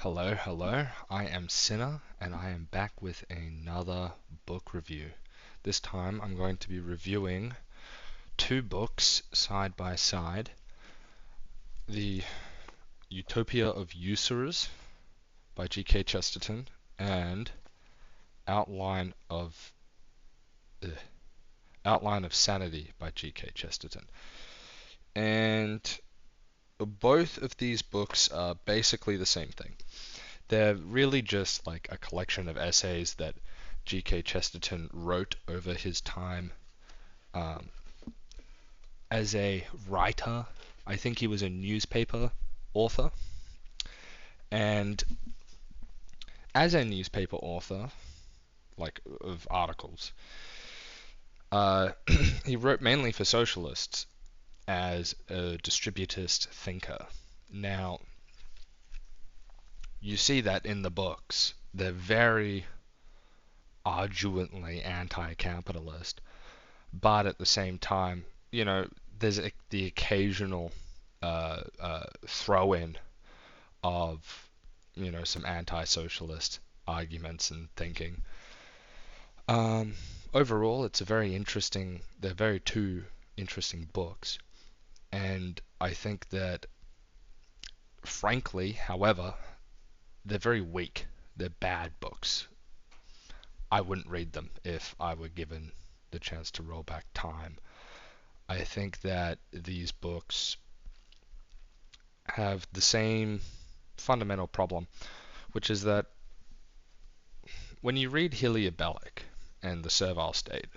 Hello. I am Sinner, and I am back with another book review. This time I'm going to be reviewing two books side by side. The Utopia of Usurers by G K Chesterton and Outline of uh, Outline of Sanity by G K Chesterton. And both of these books are basically the same thing. They're really just like a collection of essays that G K Chesterton wrote over his time um, as a writer. I think he was a newspaper author, and as a newspaper author, like of articles, uh, he wrote mainly for socialists as a distributist thinker. Now, you see that in the books. They're very arduently anti-capitalist, but at the same time, there's the occasional throw in of, some anti-socialist arguments and thinking. Um, Overall, they're very two interesting books, and I think that, frankly, however, they're very weak. They're bad books. I wouldn't read them if I were given the chance to roll back time. I think that these books have the same fundamental problem, which is that when you read Hilaire Belloc and the Servile State,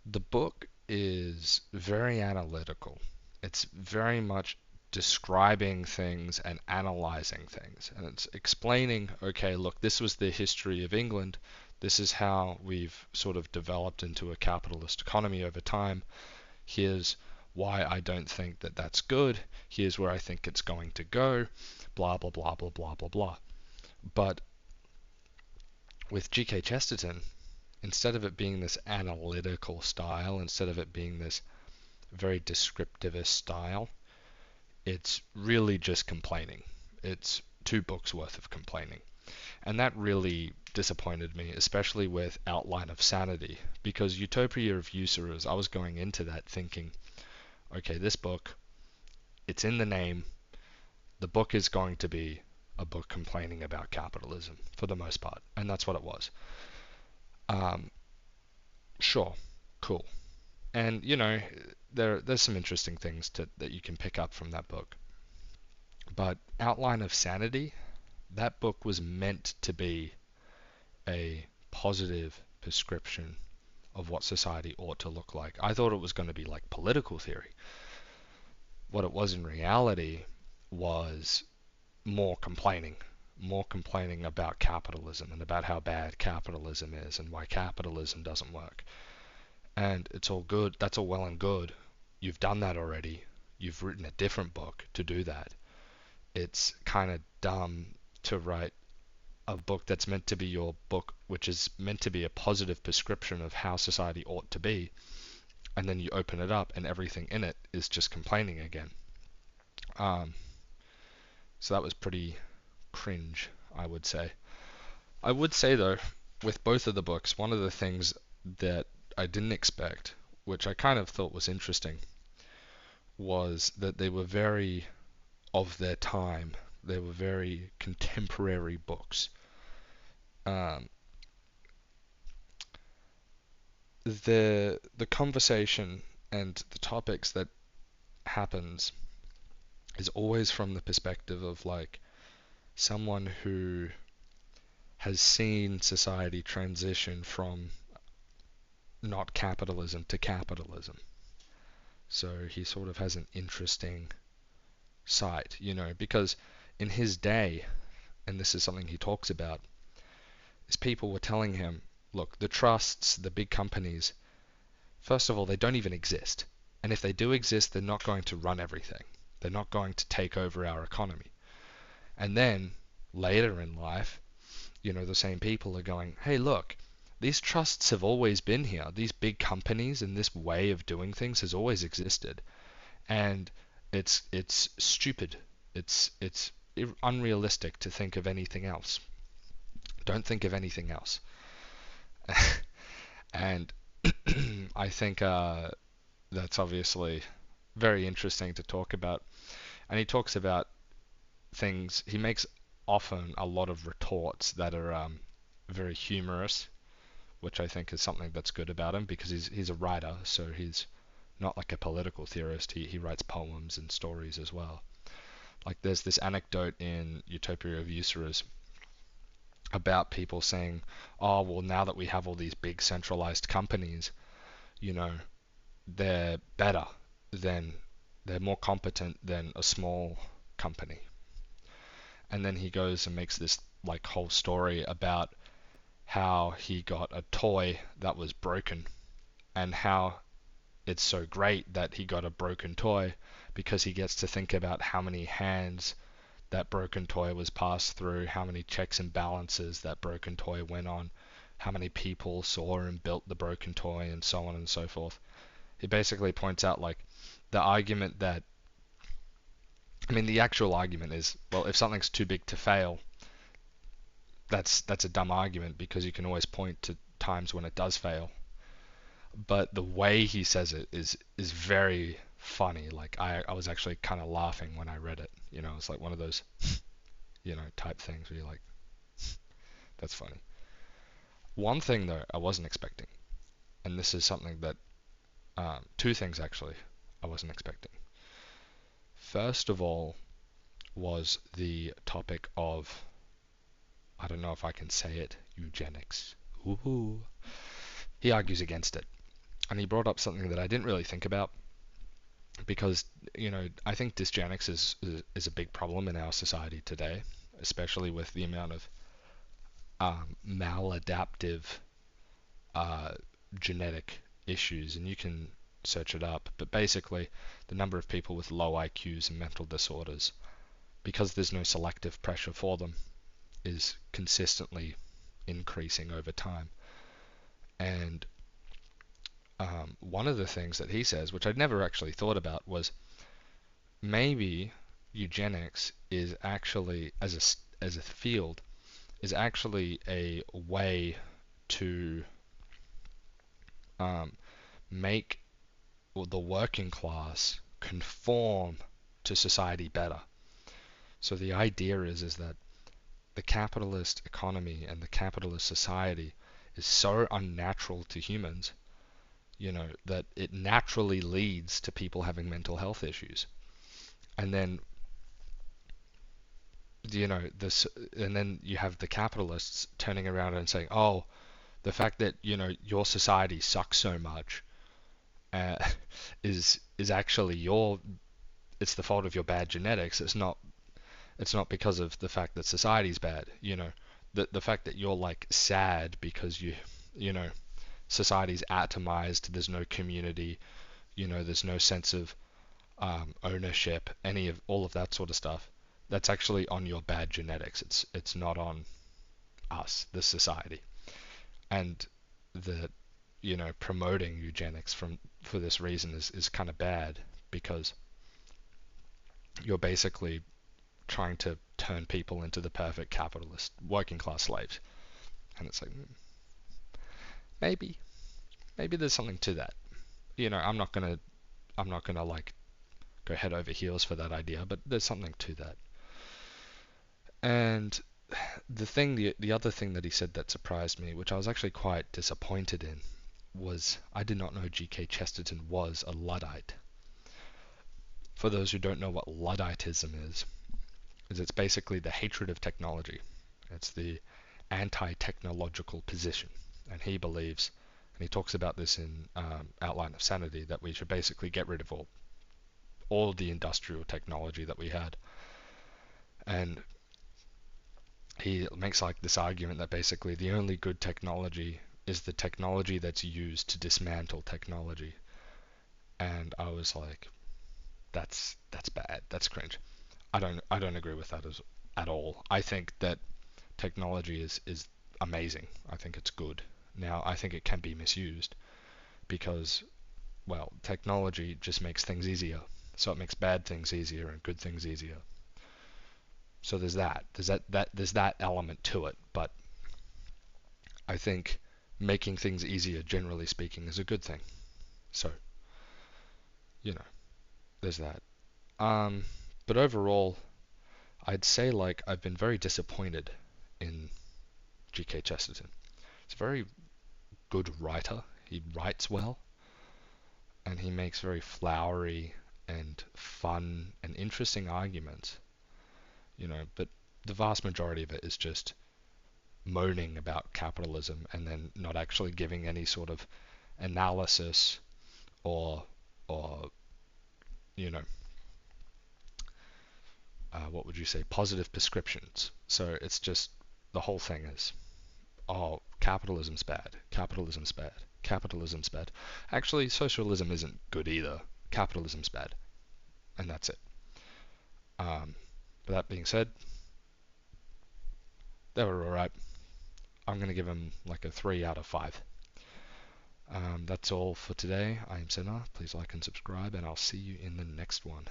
the book is very analytical. It's very much describing things and analyzing things. And it's explaining, okay, look, this was the history of England. This is how we've sort of developed into a capitalist economy over time. Here's why I don't think that that's good. Here's where I think it's going to go. Blah, blah, blah, blah, blah, blah, blah. But with G.K. Chesterton, instead of it being this analytical style, instead of it being this very descriptivist style, it's really just complaining. It's two books worth of complaining. And that really disappointed me, especially with Outline of Sanity, because Utopia of Usurers, I was going into that thinking, okay, this book, it's in the name. The book is going to be a book complaining about capitalism for the most part, and that's what it was. Um, sure, cool. And there's some interesting things that you can pick up from that book. But Outline of Sanity, that book was meant to be a positive prescription of what society ought to look like. I thought it was going to be like political theory. What it was in reality was more complaining about capitalism and about how bad capitalism is and why capitalism doesn't work. And it's all good. That's all well and good. You've done that already. You've written a different book to do that. It's kind of dumb to write a book that's meant to be your book, which is meant to be a positive prescription of how society ought to be, and then you open it up and everything in it is just complaining again. So that was pretty cringe, I would say. I would say though, with both of the books, one of the things that I didn't expect, which I kind of thought was interesting, was that they were very of their time. They were very contemporary books. Um, the conversation and the topics that happens is always from the perspective of like someone who has seen society transition from not capitalism to capitalism. So he sort of has an interesting sight, because in his day, and this is something he talks about, is people were telling him, look, the trusts, the big companies, first of all, they don't even exist. And if they do exist, they're not going to run everything. They're not going to take over our economy. And then later in life, the same people are going, hey, look, these trusts have always been here. These big companies and this way of doing things has always existed. And it's stupid. It's unrealistic to think of anything else. Don't think of anything else. And I think that's obviously very interesting to talk about. And he talks about things, he makes often a lot of retorts that are very humorous, which I think is something that's good about him because he's a writer, so he's not like a political theorist. He writes poems and stories as well. Like there's this anecdote in Utopia of Usurers about people saying, oh, well, now that we have all these big centralized companies, you know, they're better than, they're more competent than a small company. And then he goes and makes this like whole story about how he got a toy that was broken and how it's so great that he got a broken toy because he gets to think about how many hands that broken toy was passed through, how many checks and balances that broken toy went on, how many people saw and built the broken toy, and so on and so forth. He basically points out like the argument that, I mean, the actual argument is, well, if something's too big to fail, that's a dumb argument because you can always point to times when it does fail. But the way he says it is very funny. Like I was actually kind of laughing when I read it. You know, it's like one of those, you know, type things where you're like, that's funny. One thing though I wasn't expecting, and this is something that, two things actually I wasn't expecting. First of all was the topic of, I don't know if I can say it, eugenics. Ooh. He argues against it. And he brought up something that I didn't really think about because, you know, I think dysgenics is a big problem in our society today, especially with the amount of maladaptive uh, genetic issues, and you can search it up. But basically, the number of people with low IQs and mental disorders, because there's no selective pressure for them, is consistently increasing over time. And one of the things that he says, which I'd never actually thought about, was maybe eugenics is actually, as a field, is actually a way to make the working class conform to society better. So the idea is that the capitalist economy and the capitalist society is so unnatural to humans, you know, that it naturally leads to people having mental health issues. And then, you know, this, and then you have the capitalists turning around and saying, oh, the fact that, you know, your society sucks so much uh, is actually it's the fault of your bad genetics. It's not because of the fact that society's bad. You know, the fact that you're like sad because you know, society's atomized. There's no community. You know, there's no sense of ownership. Any of all of that sort of stuff. That's actually on your bad genetics. It's not on us, the society. And the, you know, promoting eugenics for this reason is kind of bad because you're basically trying to turn people into the perfect capitalist working class slaves. And it's like, maybe there's something to that. You know, I'm not gonna like go head over heels for that idea, but there's something to that. And the other thing that he said that surprised me, which I was actually quite disappointed in, was I did not know G K Chesterton was a Luddite. For those who don't know what Ludditism is it's basically the hatred of technology. It's the anti-technological position. And he believes, and he talks about this in Outline of Sanity, that we should basically get rid of all of the industrial technology that we had. And he makes like this argument that basically the only good technology is the technology that's used to dismantle technology. And I was like, that's bad. That's cringe. I don't agree with that at all. I think that technology is amazing. I think it's good. Now, I think it can be misused because, well, technology just makes things easier. So it makes bad things easier and good things easier. So there's that element to it, but I think making things easier, generally speaking, is a good thing. So, you know, there's that. But overall, I'd say like I've been very disappointed in G K Chesterton. He's a very good writer. He writes well, and he makes very flowery and fun and interesting arguments, but the vast majority of it is just moaning about capitalism and then not actually giving any sort of analysis or or you know what would you say, positive prescriptions. So it's just the whole thing is, oh, capitalism's bad, capitalism's bad, capitalism's bad. Actually, socialism isn't good either. Capitalism's bad, and that's it. But that being said, they were alright. I'm going to give them like a 3 out of 5. That's all for today. I am Senna. Please like and subscribe, and I'll see you in the next one.